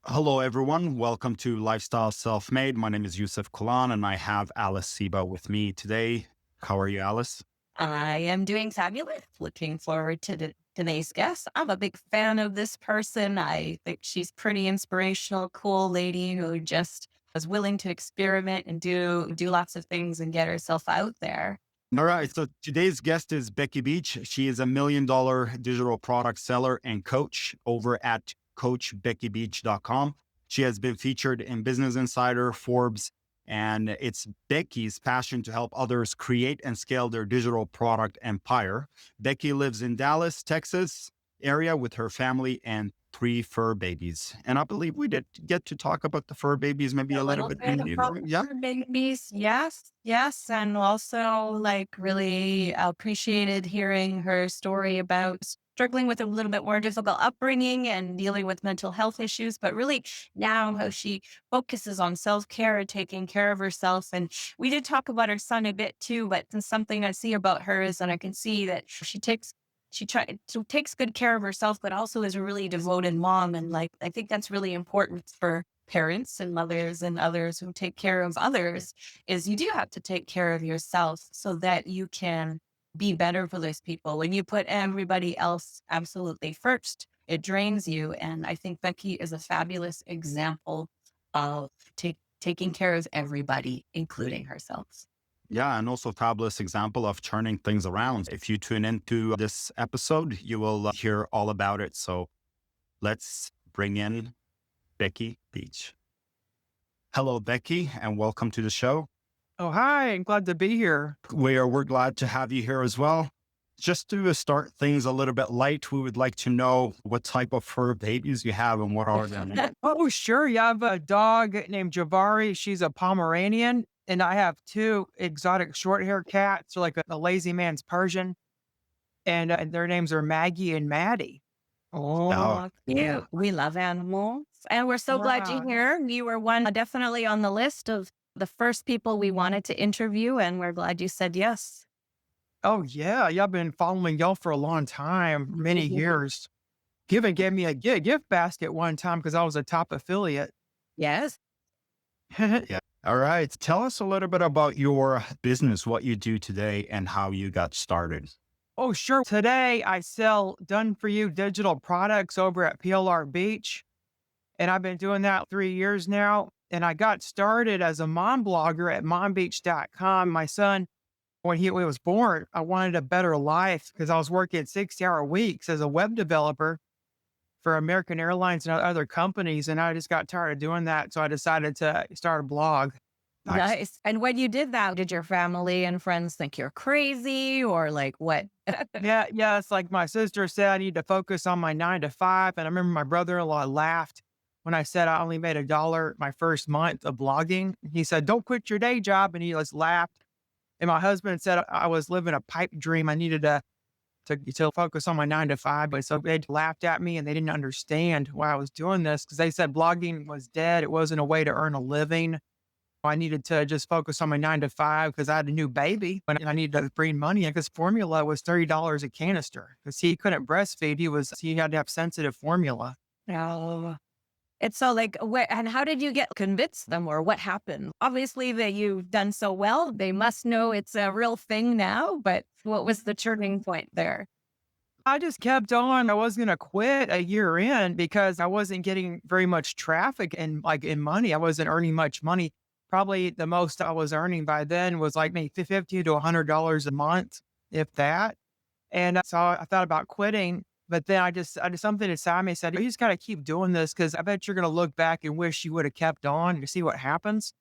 Hello, everyone. Welcome to Lifestyle Self-Made. My name is Yusuf Kulan, and I have Alice Seba with me today. How are you, Alice? I am doing fabulous. Looking forward to today's guest. I'm a big fan of this person. I think she's pretty inspirational, cool lady who just was willing to experiment and do lots of things and get herself out there. All right. So today's guest is Becky Beach. She is $1 million digital product seller and coach over at coachbeckybeach.com. She has been featured in Business Insider, Forbes, and it's Becky's passion to help others create and scale their digital product empire. Becky lives in Dallas, Texas area with her family and three fur babies. And I believe we did get to talk about the fur babies maybe A a little little bit. bit about Yeah. her babies. Yes, yes. And also like really appreciated hearing her story about struggling with a little bit more difficult upbringing and dealing with mental health issues, but really now how she focuses on self-care and taking care of herself. And we did talk about her son a bit too, but something I see about her is that I can see that she takes good care of herself, but also is a really devoted mom. And like, I think that's really important for parents and mothers and others who take care of others is you do have to take care of yourself so that you can be better for those people. When you put everybody else absolutely first, it drains you. And I think Becky is a fabulous example of taking care of everybody, including herself. Yeah, and also fabulous example of turning things around. If you tune into this episode, you will hear all about it. So let's bring in Becky Beach. Hello, Becky, and welcome to the show. Oh, hi. I'm glad to be here. We're glad to have you here as well. Just to start things a little bit light, we would like to know what type of fur babies you have and what are them. Oh, sure. You have a dog named Javari. She's a Pomeranian. And I have two exotic short hair cats, like a lazy man's Persian. And their names are Maggie and Maddie. Oh, Oh, cute. We love animals. And we're so glad you're Yeah. here. You were one definitely on the list of the first people we wanted to interview, and we're glad you said yes. Oh, yeah. Yeah. I've been following y'all for a long time, many years. Given gave me a gift basket one time because I was a top affiliate. Yes. yeah. All right. Tell us a little bit about your business, what you do today, and how you got started. Oh, sure. Today I sell done for you digital products over at PLR Beach. And I've been doing that 3 years now. And I got started as a mom blogger at mombeach.com. My son, when he was born, I wanted a better life because I was working 60-hour weeks as a web developer for American Airlines and other companies. And I just got tired of doing that. So I decided to start a blog. Nice. Nice. And when you did that, did your family and friends think you're crazy or like what? Yeah. It's like my sister said, I need to focus on my 9 to 5. And I remember my brother-in-law laughed when I said I only made $1 my first month of blogging. He said, don't quit your day job. And he just laughed. And my husband said I was living a pipe dream. I needed to focus on my 9 to 5. But so they laughed at me and they didn't understand why I was doing this because they said blogging was dead. It wasn't a way to earn a living. I needed to just focus on my 9 to 5 because I had a new baby and I needed to bring money in because formula was $30 a canister because he couldn't breastfeed. He had to have sensitive formula. Oh, it's so like, what, and how did you convince them or what happened? Obviously that you've done so well. They must know it's a real thing now, but what was the turning point there? I just kept on. I was going to quit a year in because I wasn't getting very much traffic and like in money. I wasn't earning much money. Probably the most I was earning by then was like maybe $50 to $100 a month, if that. And so I thought about quitting, but then I just something inside me said, you just got to keep doing this because I bet you're going to look back and wish you would have kept on to see what happens.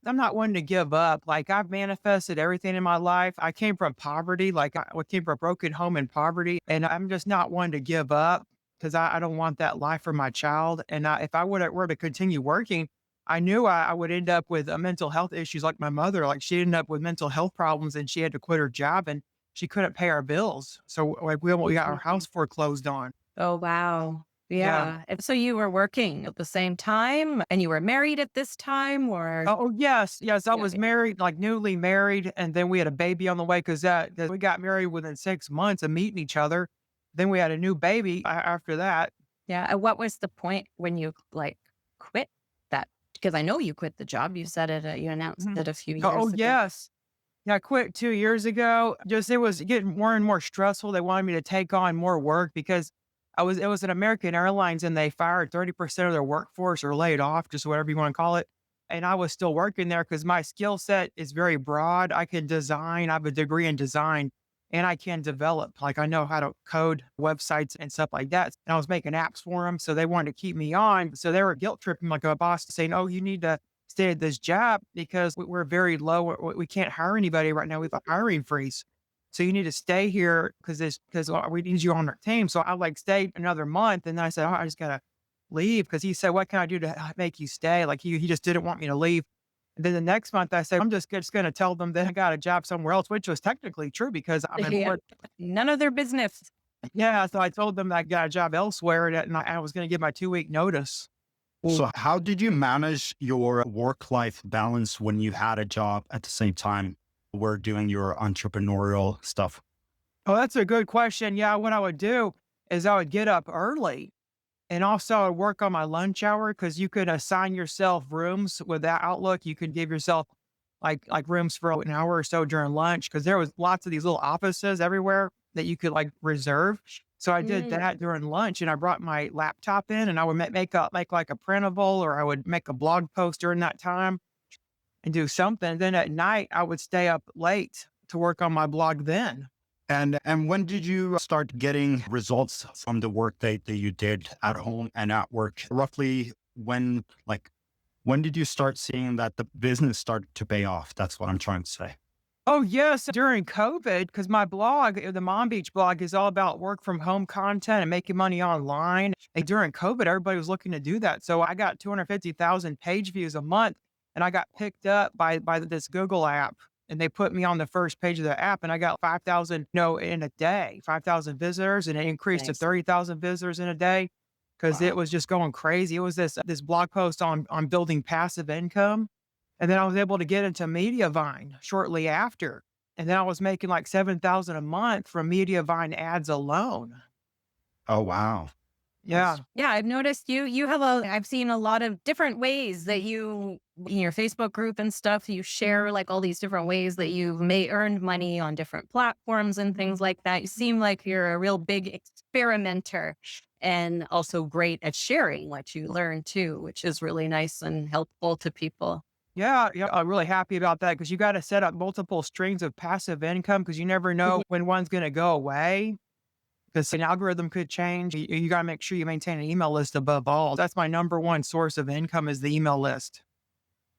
I'm not one to give up. Like I've manifested everything in my life. I came from poverty. Like I came from a broken home in poverty, and I'm just not one to give up because I don't want that life for my child. And if I were to continue working, I knew I would end up with mental health issues like my mother. Like she ended up with mental health problems and she had to quit her job and she couldn't pay our bills. So like we got our house foreclosed on. Oh, wow. Yeah. Yeah. And so you were working at the same time and you were married at this time or? Oh, yes. Yes. I Yeah. was married, like newly married. And then we had a baby on the way because we got married within 6 months of meeting each other. Then we had a new baby after that. Yeah. And what was the point when you like because I know you quit the job. You said it, you announced Mhm. it a few Oh, years ago. yes. Yeah, I quit 2 years ago. Just it was getting more and more stressful. They wanted me to take on more work because it was an American Airlines and they fired 30% of their workforce or laid off, just whatever you want to call it. And I was still working there because my skill set is very broad. I can design, I have a degree in design and I can develop. Like I know how to code websites and stuff like that. And I was making apps for them. So they wanted to keep me on. So they were guilt tripping like a boss saying, "Oh, you need to stay at this job because we're very low. We can't hire anybody right now. We have a hiring freeze. So you need to stay here because we need you on our team." So I like stayed another month, and then I said, "Oh, I just gotta leave," because he said, "What can I do to make you stay?" Like he just didn't want me to leave. And then the next month, I said, "I'm just gonna tell them that I got a job somewhere else," which was technically true because I'm Yeah. employed. None of their business. Yeah, so I told them that I got a job elsewhere, and I was gonna give my 2-week notice. So how did you manage your work-life balance when you had a job at the same time were doing your entrepreneurial stuff? Oh, that's a good question. Yeah, what I would do is I would get up early and also I would work on my lunch hour because you could assign yourself rooms with that Outlook. You could give yourself like rooms for an hour or so during lunch because there was lots of these little offices everywhere that you could like reserve. So I did Mm. that during lunch and I brought my laptop in and I would make like a printable or I would make a blog post during that time and do something. Then at night I would stay up late to work on my blog then. And when did you start getting results from the work that you did at home and at work? Roughly when did you start seeing that the business started to pay off? That's what I'm trying to say. Oh, yes, during COVID, because my blog, the Mom Beach blog, is all about work from home content and making money online. And during COVID, everybody was looking to do that. So I got 250,000 page views a month, and I got picked up by this Google app, and they put me on the first page of the app, and I got 5,000, no, in a day, 5,000 visitors, and it increased to Nice. 30,000 visitors in a day because it Wow. was just going crazy. It was this blog post on building passive income. And then I was able to get into Mediavine shortly after. And then I was making like 7,000 a month from Mediavine ads alone. Oh, wow. Yeah. Yeah, I've noticed I've seen a lot of different ways that you, in your Facebook group and stuff, you share like all these different ways that you've earned money on different platforms and things like that. You seem like you're a real big experimenter and also great at sharing what you learn too, which is really nice and helpful to people. Yeah. Yeah. I'm really happy about that because you got to set up multiple streams of passive income because you never know when one's going to go away because an algorithm could change. You got to make sure you maintain an email list above all. That's my number one source of income is the email list.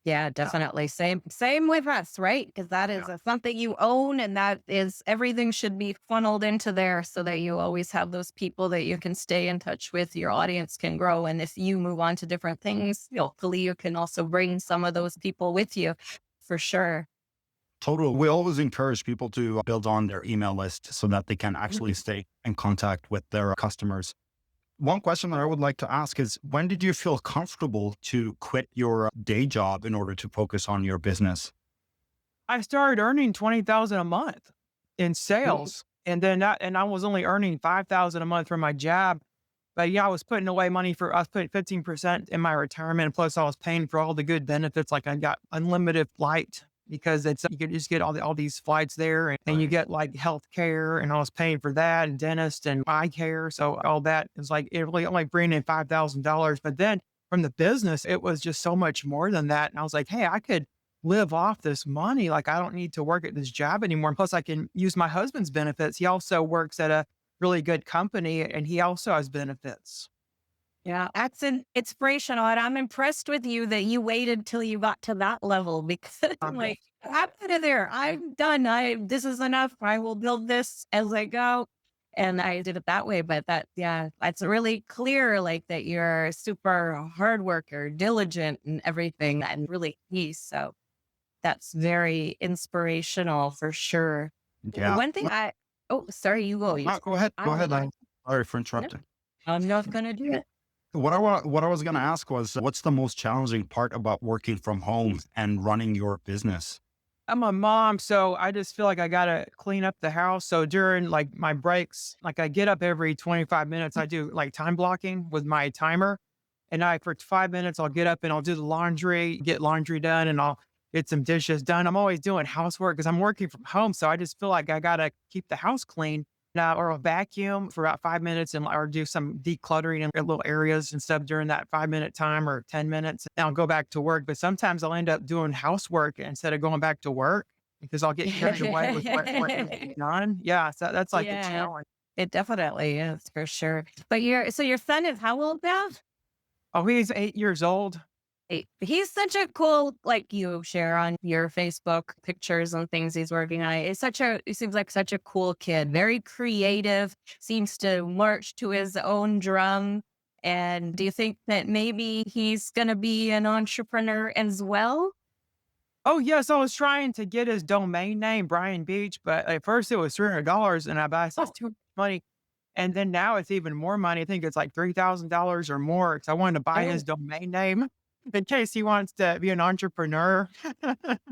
Yeah, definitely. Same with us, right? Because that is something you own, and that is everything should be funneled into there so that you always have those people that you can stay in touch with. Your audience can grow, and if you move on to different things, hopefully you can also bring some of those people with you, for sure. Totally. We always encourage people to build on their email list so that they can actually stay in contact with their customers. One question that I would like to ask is when did you feel comfortable to quit your day job in order to focus on your business? I started earning 20,000 a month in Mm. sales. And I was only earning 5,000 a month from my job. But yeah, I was putting 15% in my retirement. Plus I was paying for all the good benefits. Like I got unlimited flight because you could just get all these flights there and you Right. get like health care and I was paying for that and dentist and eye care. So all that is like, it really only bringing in $5,000. But then from the business, it was just so much more than that. And I was like, hey, I could live off this money. Like I don't need to work at this job anymore. And plus I can use my husband's benefits. He also works at a really good company and he also has benefits. Yeah, that's an inspirational. And I'm impressed with you that you waited till you got to that level because I'm Yeah. like, I'm out of there. I'm done. This is enough. I will build this as I go. And I did it that way. But yeah, that's really clear, like that you're a super hard worker, diligent and everything and really key. So that's very inspirational for sure. Yeah. One thing oh, sorry, you go. Go ahead. I Go will ahead. go. Sorry for No, interrupting. I'm not going to do it. What I was going to ask was what's the most challenging part about working from home and running your business? I'm a mom, so I just feel like I gotta clean up the house. So during like my breaks, like I get up every 25 minutes, I do like time blocking with my timer. And for 5 minutes, I'll get up and I'll do the laundry, get laundry done, and I'll get some dishes done. I'm always doing housework because I'm working from home. So I just feel like I got to keep the house clean. Now, or I'll vacuum for about 5 minutes and or do some decluttering in little areas and stuff during that 5 minute time or 10 minutes. And I'll go back to work. But sometimes I'll end up doing housework instead of going back to work because I'll get carried away with what needs to be done. Yeah. So that's like a Yeah, challenge. it definitely is for sure. But your son is how old now? Oh, he's 8 years old. He's such a cool, like you share on your Facebook pictures and things he's working on. It seems like such a cool kid, very creative, seems to march to his own drum. And do you think that maybe he's going to be an entrepreneur as well? Oh, yes, I was trying to get his domain name, Brian Beach, but at first it was $300 and I said, Oh, "That's too much money." And then now it's even more money. I think it's like $3,000 or more because I wanted to buy his oh. domain name in case he wants to be an entrepreneur.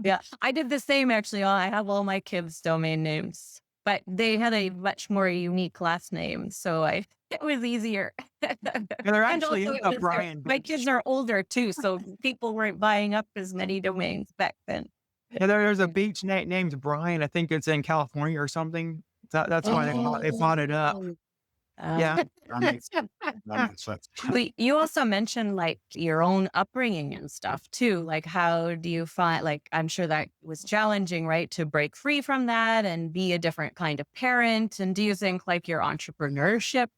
Yeah, I did the same actually. I have all my kids' domain names, but they had a much more unique last name, so I it was easier. And there And actually also, is it a was Brian my kids Beach. are older too, so people weren't buying up as many domains back then. Yeah, there's a beach named Brian. I think it's in California or something. That's why they bought it up. Oh. Yeah. That makes that makes sense. But you also mentioned like your own upbringing and stuff too. Like, how do you find, like, I'm sure that was challenging, right? To break free from that and be a different kind of parent. And do you think like your entrepreneurship,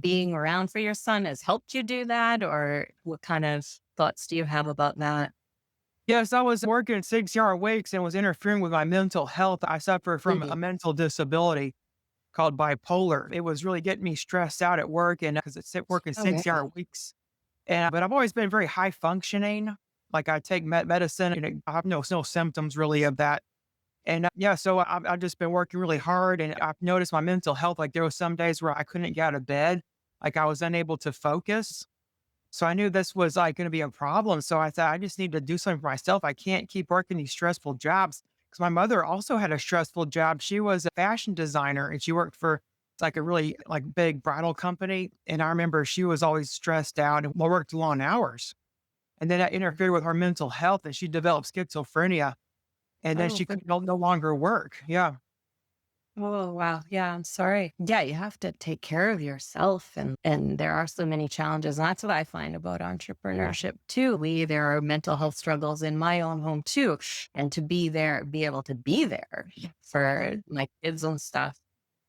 being around for your son, has helped you do that? Or what kind of thoughts do you have about that? Yes, I was working 6-hour weeks and was interfering with my mental health. I suffer from a Mhm. mental disability called bipolar. It was really getting me stressed out at work and because it's working Okay. 6-hour weeks. And but I've always been very high functioning. Like I take medicine and I have no symptoms really of that. And yeah, so I've just been working really hard and I've noticed my mental health. Like there was some days where I couldn't get out of bed, like I was unable to focus. So I knew this was like going to be a problem. So I thought I just need to do something for myself. I can't keep working these stressful jobs because my mother also had a stressful job. She was a fashion designer and she worked for like a really like big bridal company. And I remember she was always stressed out and worked long hours. And then that interfered with her mental health and she developed schizophrenia. And then Oh, she could no longer work. Yeah. oh, wow. Yeah, I'm sorry. Yeah, you have to take care of yourself, and there are so many challenges. And that's what I find about entrepreneurship too. There are mental health struggles in my own home too. And to be there, be able to be there for my kids and stuff.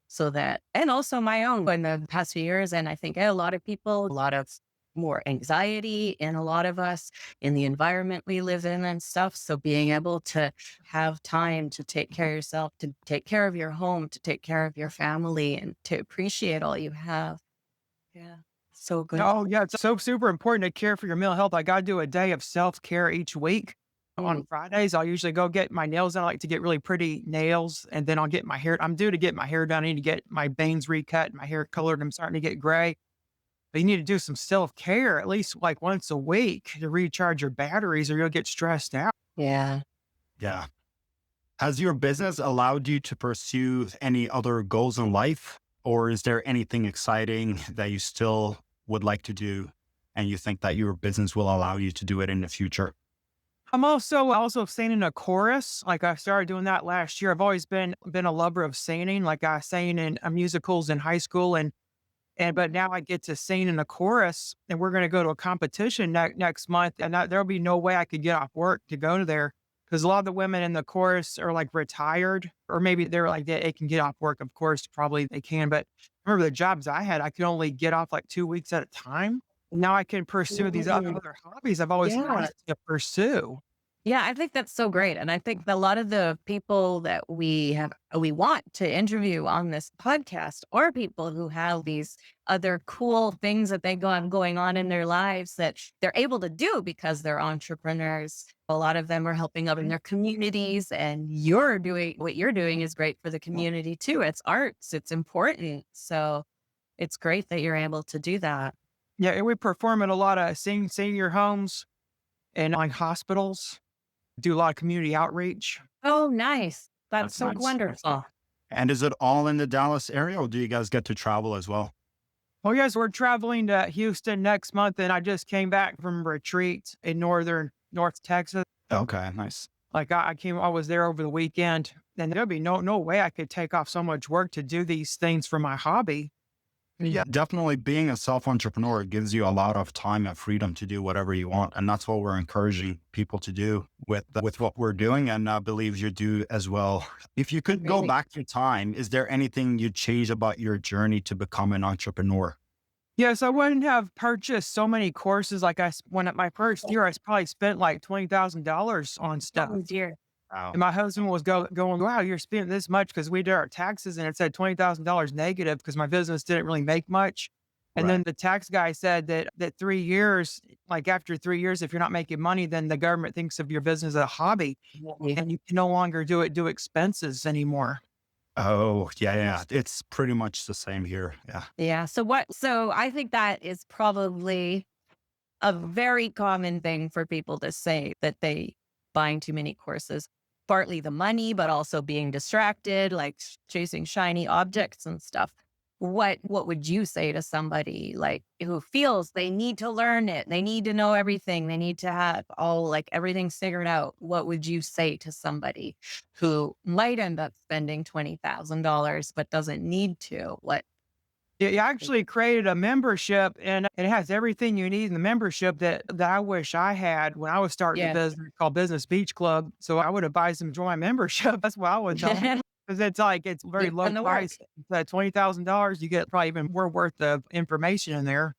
So that, and also my own in the past few years. And I think a lot of people, a lot of more anxiety in a lot of us in the environment we live in and stuff. So being able to have time to take care of yourself, to take care of your home, to take care of your family, and to appreciate all you have. Yeah. So good. Oh, yeah. It's so super important to care for your mental health. I got to do a day of self care each week. On Mm. Fridays, I'll usually go get my nails done. I like to get really pretty nails and then I'll get my hair. I'm due to get my hair done. I need to get my bangs recut, my hair colored. I'm starting to get gray. But you need to do some self care at least like once a week to recharge your batteries or you'll get stressed out. Yeah. Yeah. Has your business allowed you to pursue any other goals in life? Or is there anything exciting that you still would like to do and you think that your business will allow you to do it in the future? I'm also singing a chorus. Like I started doing that last year. I've always been a lover of singing. Like I sang in musicals in high school and but now I get to sing in a chorus and we're going to go to a competition next month and there'll be no way I could get off work to go to there because a lot of the women in the chorus are like retired or maybe they're like they can get off work. Of course, probably they can, but remember the jobs I had, I could only get off like 2 weeks at a time. Now I can pursue these Mhm. other hobbies I've always Yeah. wanted to pursue. Yeah, I think that's so great. And I think that a lot of the people that we want to interview on this podcast are people who have these other cool things that they going on in their lives that they're able to do because they're entrepreneurs. A lot of them are helping out in their communities, and you're doing what you're doing is great for the community too. It's arts, it's important. So it's great that you're able to do that. Yeah, and we perform at a lot of senior homes and like hospitals, do a lot of community outreach. Oh, nice. That's That's so nice. wonderful. And is it all in the Dallas area or do you guys get to travel as well? Oh, yes, we're traveling to Houston next month, and I just came back from a retreat in North Texas. Okay, nice. Like I was there over the weekend, and there'd be no way I could take off so much work to do these things for my hobby. Yeah, definitely being a self-entrepreneur gives you a lot of time and freedom to do whatever you want. And that's what we're encouraging people to do with what we're doing. And I believe you do as well. If you could go Really? back in time, is there anything you'd change about your journey to become an entrepreneur? Yes, I wouldn't have purchased so many courses like when at my first year, probably spent like $20,000 on stuff. Oh dear. And Wow. my husband was going, wow, you're spending this much because we did our taxes and it said $20,000 negative because my business didn't really make much. And Right. then the tax guy said that 3 years, like after 3 years, if you're not making money, then the government thinks of your business as a hobby and you can no longer do expenses anymore. Oh, yeah, yeah. It's pretty much the same here. Yeah. Yeah. So I think that is probably a very common thing for people to say that they buying too many courses, partly the money, but also being distracted, like chasing shiny objects and stuff. What would you say to somebody like who feels they need to learn it? They need to know everything. They need to have all like everything figured out. What would you say to somebody who might end up spending $20,000 but doesn't need to? What? Yeah, you actually created a membership and it has everything you need in the membership that I wish I had when I was starting a Yeah. business called Business Beach Club. So I would advise them to join my membership. That's what I would tell them. Because it's like it's very You've low done the work. price. It's at $20,000, you get probably even more worth of information in there.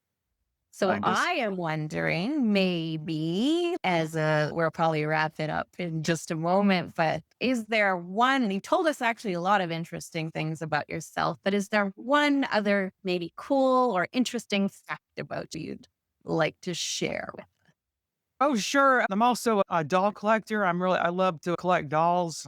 So I just, I am wondering, maybe we'll probably wrap it up in just a moment, but is there one, and you told us actually a lot of interesting things about yourself, but is there one other maybe cool or interesting fact about you you'd like to share with? Oh, sure. I'm also a doll collector. I love to collect dolls.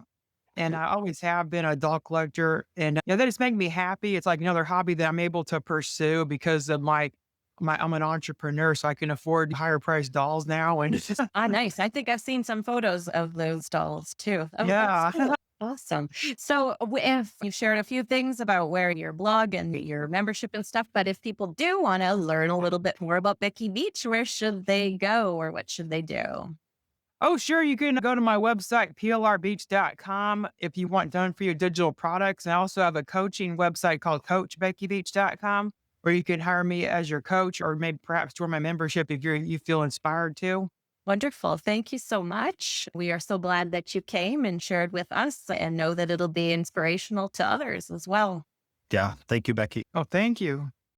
And I always have been a doll collector. And that just make me happy. It's like another hobby that I'm able to pursue because of I'm an entrepreneur, so I can afford higher priced dolls now. And it's just, Ah, nice. I think I've seen some photos of those dolls too. Oh, that's yeah. cool. Awesome. So, if you've shared a few things about where your blog and your membership and stuff, but if people do want to learn a little bit more about Becky Beach, where should they go or what should they do? Oh, sure. You can go to my website, plrbeach.com, if you want done for your digital products. And I also have a coaching website called coachbeckybeach.com, where you can hire me as your coach or maybe perhaps join my membership if you feel inspired to. Wonderful. Thank you so much. We are so glad that you came and shared with us and know that it'll be inspirational to others as well. yeah. Thank you, Becky. Oh, thank you.